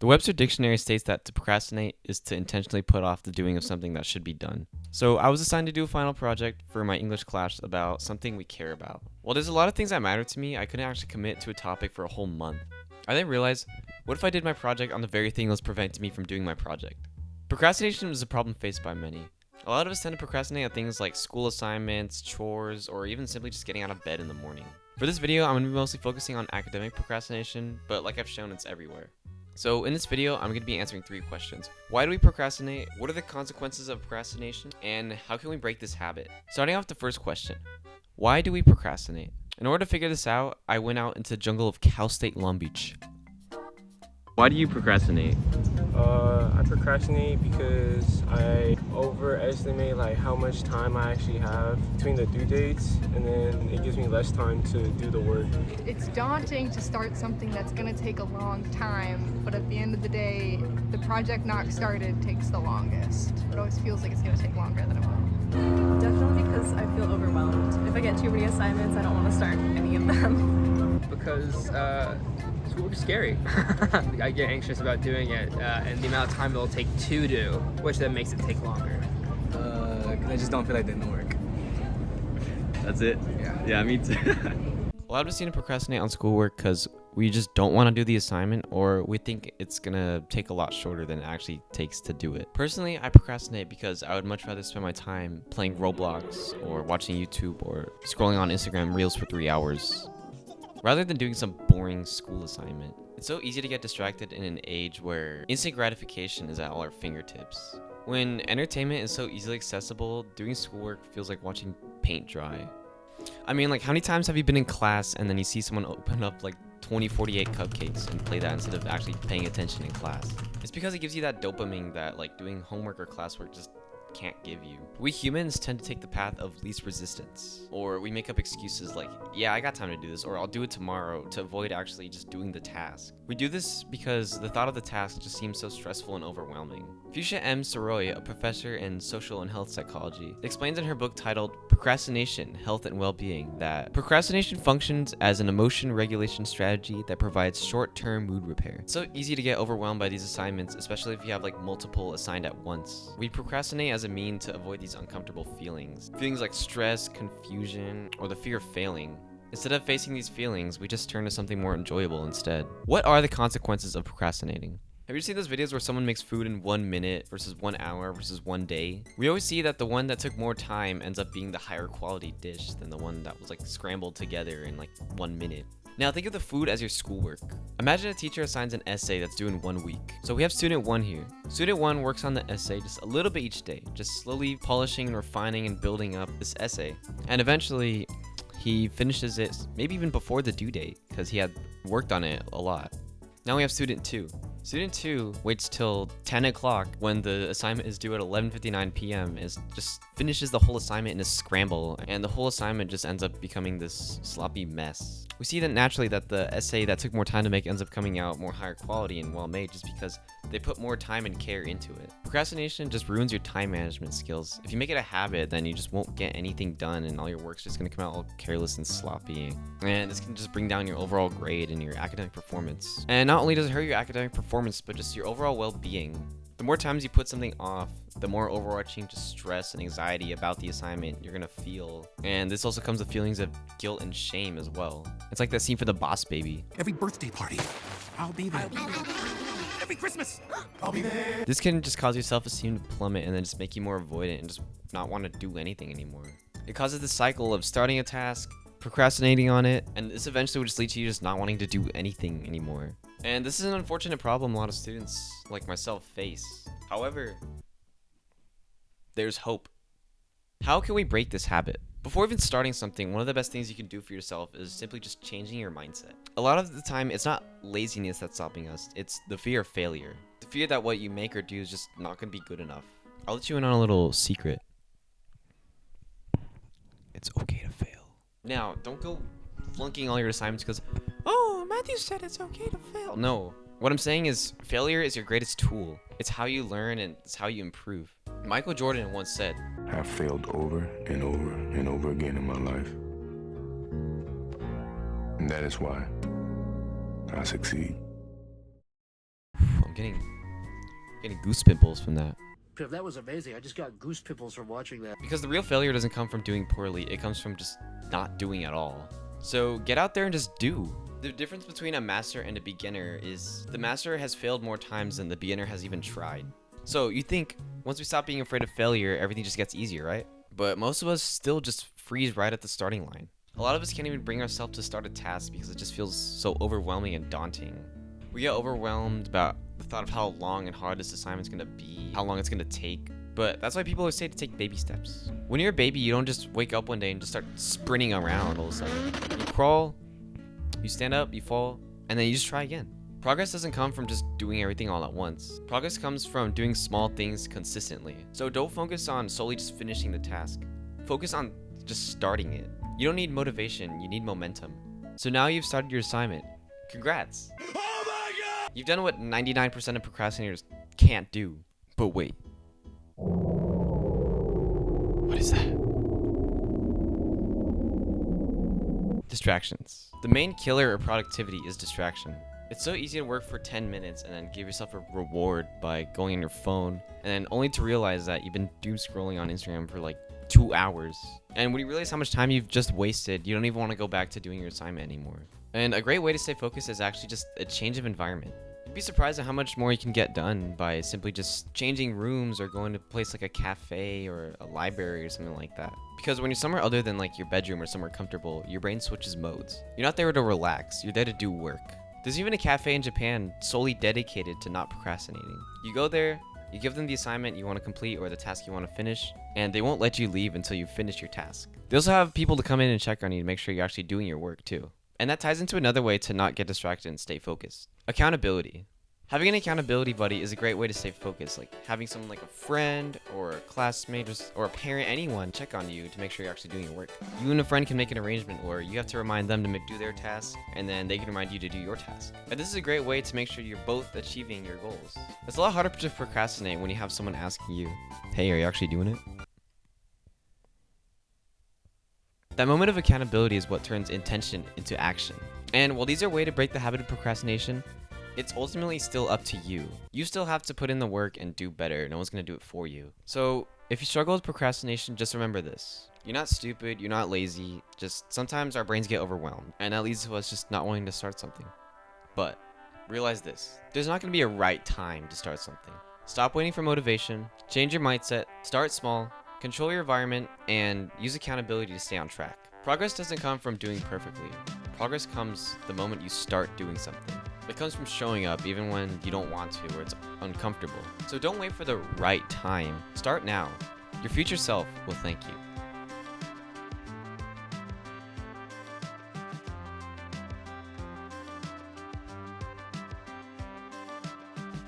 The Webster Dictionary states that to procrastinate is to intentionally put off the doing of something that should be done. So I was assigned to do a final project for my English class about something we care about. While there's a lot of things that matter to me, I couldn't actually commit to a topic for a whole month. I then realized, what if I did my project on the very thing that was preventing me from doing my project? Procrastination is a problem faced by many. A lot of us tend to procrastinate on things like school assignments, chores, or even simply just getting out of bed in the morning. For this video, I'm going to be mostly focusing on academic procrastination, but like I've shown, it's everywhere. So in this video, I'm going to be answering 3 questions. Why do we procrastinate? What are the consequences of procrastination? And how can we break this habit? Starting off the first question, why do we procrastinate? In order to figure this out, I went out into the jungle of Cal State Long Beach. Why do you procrastinate? I procrastinate because I overestimate how much time I actually have between the due dates, and then it gives me less time to do the work. It's daunting to start something that's going to take a long time, but at the end of the day, the project not started takes the longest. It always feels like it's going to take longer than it will. Definitely because I feel overwhelmed. If I get too many assignments, I don't want to start any of them. Because schoolwork is scary. I get anxious about doing it and the amount of time it'll take to do, which then makes it take longer. Because I just don't feel like doing the work. That's it? Yeah, me too. A lot of us seem to procrastinate on schoolwork because we just don't want to do the assignment, or we think it's gonna take a lot shorter than it actually takes to do it. Personally, I procrastinate because I would much rather spend my time playing Roblox or watching YouTube or scrolling on Instagram Reels for 3 hours, rather than doing some boring school assignment. It's so easy to get distracted in an age where instant gratification is at all our fingertips. When entertainment is so easily accessible, doing schoolwork feels like watching paint dry. I mean, how many times have you been in class and then you see someone open up 2048 cupcakes and play that instead of actually paying attention in class? It's because it gives you that dopamine that doing homework or classwork just can't give you. We humans tend to take the path of least resistance, or we make up excuses like, yeah, I got time to do this, or I'll do it tomorrow, to avoid actually just doing the task. We do this because the thought of the task just seems so stressful and overwhelming. Fuchsia M. Soroy, a professor in social and health psychology, explains in her book titled Procrastination, Health and Well-Being that procrastination functions as an emotion regulation strategy that provides short-term mood repair. It's so easy to get overwhelmed by these assignments, especially if you have multiple assigned at once. We procrastinate as a mean to avoid these uncomfortable feelings. Feelings like stress, confusion, or the fear of failing. Instead of facing these feelings, we just turn to something more enjoyable instead. What are the consequences of procrastinating? Have you seen those videos where someone makes food in 1 minute versus 1 hour versus 1 day? We always see that the one that took more time ends up being the higher quality dish than the one that was scrambled together in 1 minute. Now think of the food as your schoolwork. Imagine a teacher assigns an essay that's due in 1 week. So we have student 1 here. Student 1 works on the essay just a little bit each day, just slowly polishing and refining and building up this essay. And eventually, he finishes it maybe even before the due date because he had worked on it a lot. Now we have student 2. Student 2 waits till 10 o'clock when the assignment is due at 11:59 p.m. and just finishes the whole assignment in a scramble, and the whole assignment just ends up becoming this sloppy mess. We see that naturally that the essay that took more time to make ends up coming out more higher quality and well made just because they put more time and care into it. Procrastination just ruins your time management skills. If you make it a habit, then you just won't get anything done and all your work's just going to come out all careless and sloppy. And this can just bring down your overall grade and your academic performance. And not only does it hurt your academic performance, but just your overall well-being. The more times you put something off, the more overarching just stress and anxiety about the assignment you're gonna feel. And this also comes with feelings of guilt and shame as well. It's like that scene for the Boss Baby. Every birthday party, I'll be there. Every Christmas, I'll be there. This can just cause your self-esteem to plummet and then just make you more avoidant and just not want to do anything anymore. It causes the cycle of starting a task, procrastinating on it, and this eventually would just lead to you just not wanting to do anything anymore. And this is an unfortunate problem a lot of students like myself face. However, there's hope. How can we break this habit? Before even starting something, one of the best things you can do for yourself is simply just changing your mindset. A lot of the time, it's not laziness that's stopping us, it's the fear of failure. The fear that what you make or do is just not going to be good enough. I'll let you in on a little secret. It's okay to fail. Now, don't go flunking all your assignments because, oh, Matthew said it's okay to fail. No. What I'm saying is, failure is your greatest tool. It's how you learn and it's how you improve. Michael Jordan once said, I've failed over and over and over again in my life. And that is why I succeed. I'm getting goose pimples from that. That was amazing. I just got goose pimples from watching that. Because the real failure doesn't come from doing poorly, it comes from just not doing at all. So get out there and just do. The difference between a master and a beginner is the master has failed more times than the beginner has even tried. So you think once we stop being afraid of failure, everything just gets easier, right? But most of us still just freeze right at the starting line. A lot of us can't even bring ourselves to start a task because it just feels so overwhelming and daunting. We get overwhelmed about the thought of how long and hard this assignment's gonna be, how long it's gonna take. But that's why people always say to take baby steps. When you're a baby, you don't just wake up one day and just start sprinting around all of a sudden. You crawl, you stand up, you fall, and then you just try again. Progress doesn't come from just doing everything all at once. Progress comes from doing small things consistently. So don't focus on solely just finishing the task. Focus on just starting it. You don't need motivation, you need momentum. So now you've started your assignment. Congrats! Oh my God! You've done what 99% of procrastinators can't do. But wait. What is that? Distractions. The main killer of productivity is distraction. It's so easy to work for 10 minutes and then give yourself a reward by going on your phone, and then only to realize that you've been doom scrolling on Instagram for like 2 hours. And when you realize how much time you've just wasted, you don't even want to go back to doing your assignment anymore. And a great way to stay focused is actually just a change of environment. You'd be surprised at how much more you can get done by simply just changing rooms or going to a place like a cafe or a library or something like that. Because when you're somewhere other than like your bedroom or somewhere comfortable, your brain switches modes. You're not there to relax, you're there to do work. There's even a cafe in Japan solely dedicated to not procrastinating. You go there, you give them the assignment you want to complete or the task you want to finish, and they won't let you leave until you finish your task. They also have people to come in and check on you to make sure you're actually doing your work too. And that ties into another way to not get distracted and stay focused. Accountability. Having an accountability buddy is a great way to stay focused, like having someone like a friend or a classmate or a parent, anyone check on you to make sure you're actually doing your work. You and a friend can make an arrangement where you have to remind them to do their task, and then they can remind you to do your task. And this is a great way to make sure you're both achieving your goals. It's a lot harder to procrastinate when you have someone asking you, hey, are you actually doing it? That moment of accountability is what turns intention into action. And while these are a way to break the habit of procrastination, it's ultimately still up to you. You still have to put in the work and do better. No one's gonna do it for you. So if you struggle with procrastination, just remember this. You're not stupid, you're not lazy, just sometimes our brains get overwhelmed, and that leads to us just not wanting to start something. But realize this, there's not gonna be a right time to start something. Stop waiting for motivation, change your mindset, start small, control your environment, and use accountability to stay on track. Progress doesn't come from doing perfectly. Progress comes the moment you start doing something. It comes from showing up even when you don't want to or it's uncomfortable. So don't wait for the right time. Start now. Your future self will thank you.